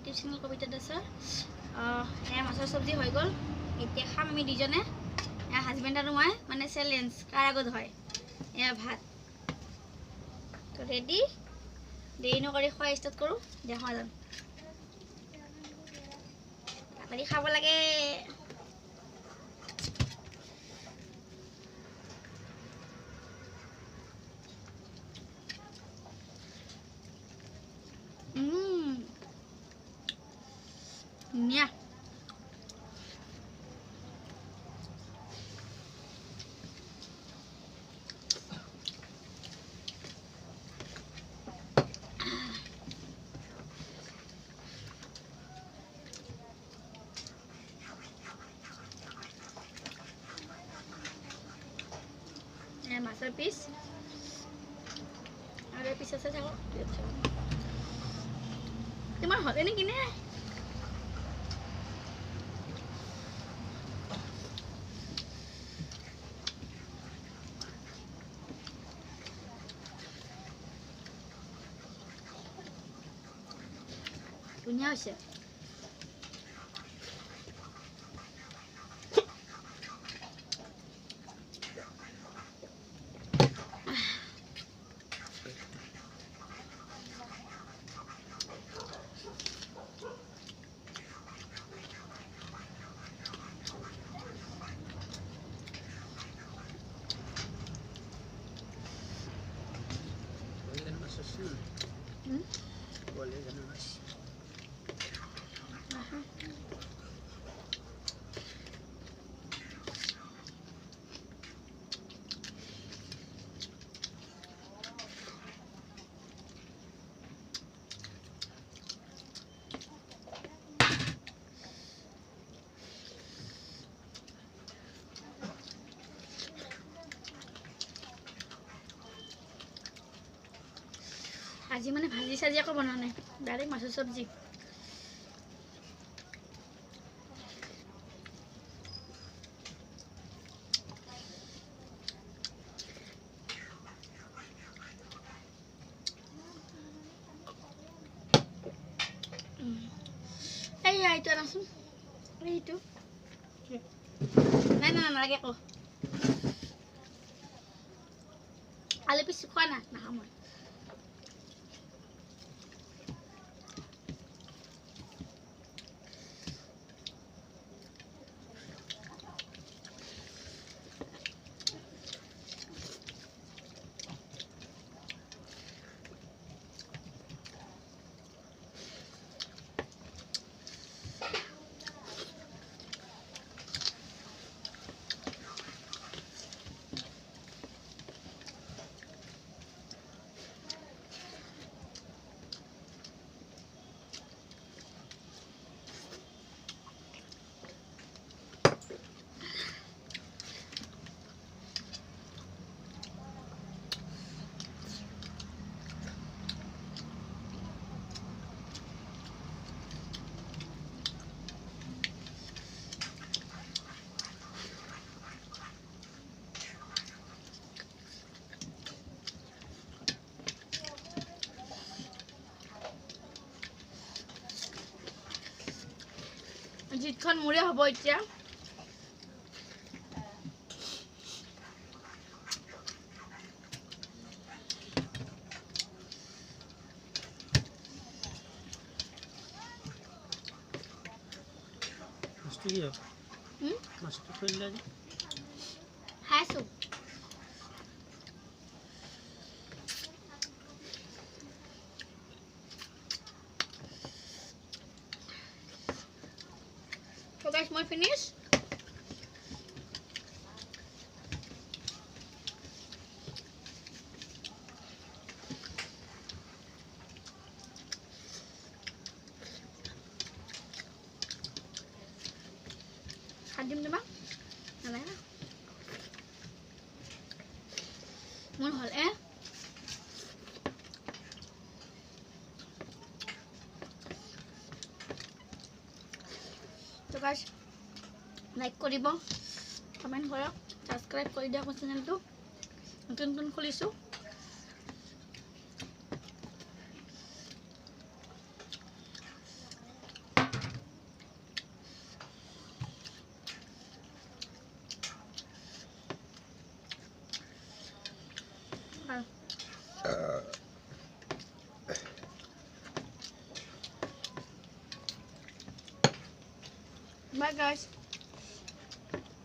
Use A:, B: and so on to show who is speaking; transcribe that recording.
A: YouTube channel কবিতা দাসৰ এয়া মাছৰ চব্জি হৈ গ'ল এতিয়া খাম আমি দুজনে এয়া হাজবেণ্ড আৰু মই মানে চেলেঞ্জ কাৰ আগত হয় এয়া ভাত তো ৰেডি দেৰি নকৰি খোৱা ষ্টাৰ্ট কৰোঁ দেখা যাম তাড়াতাড়ি খাব লাগে মাছৰ পিচ আৰু পিছ আছে থাকক তোমাৰ হ'লে নেকি নে ধুনীয়া হৈছে আজি মানে ভাজি সাজি একো বনোৱা নাই ডাইৰেক্ট মাছৰ চব্জি এইটো আনাচোন এইটো নাই নাই নালাগে আকৌ আলু পিচ খোৱা না নাখাওঁ মই জিতখন মোৰে হ'ব এতিয়া
B: মাছটো থৈ দিলা যে
A: খাইছোঁ So guys, মই finish খাদিম তোমাক নালাগে না মোৰ হ'ল তো গাইস লাইক কৰিব কমেন্ট কৰক সাবস্ক্ৰাইব কৰি দিয়ক চেনেলটো নতুন নতুন খুলিছোঁ Bye guys.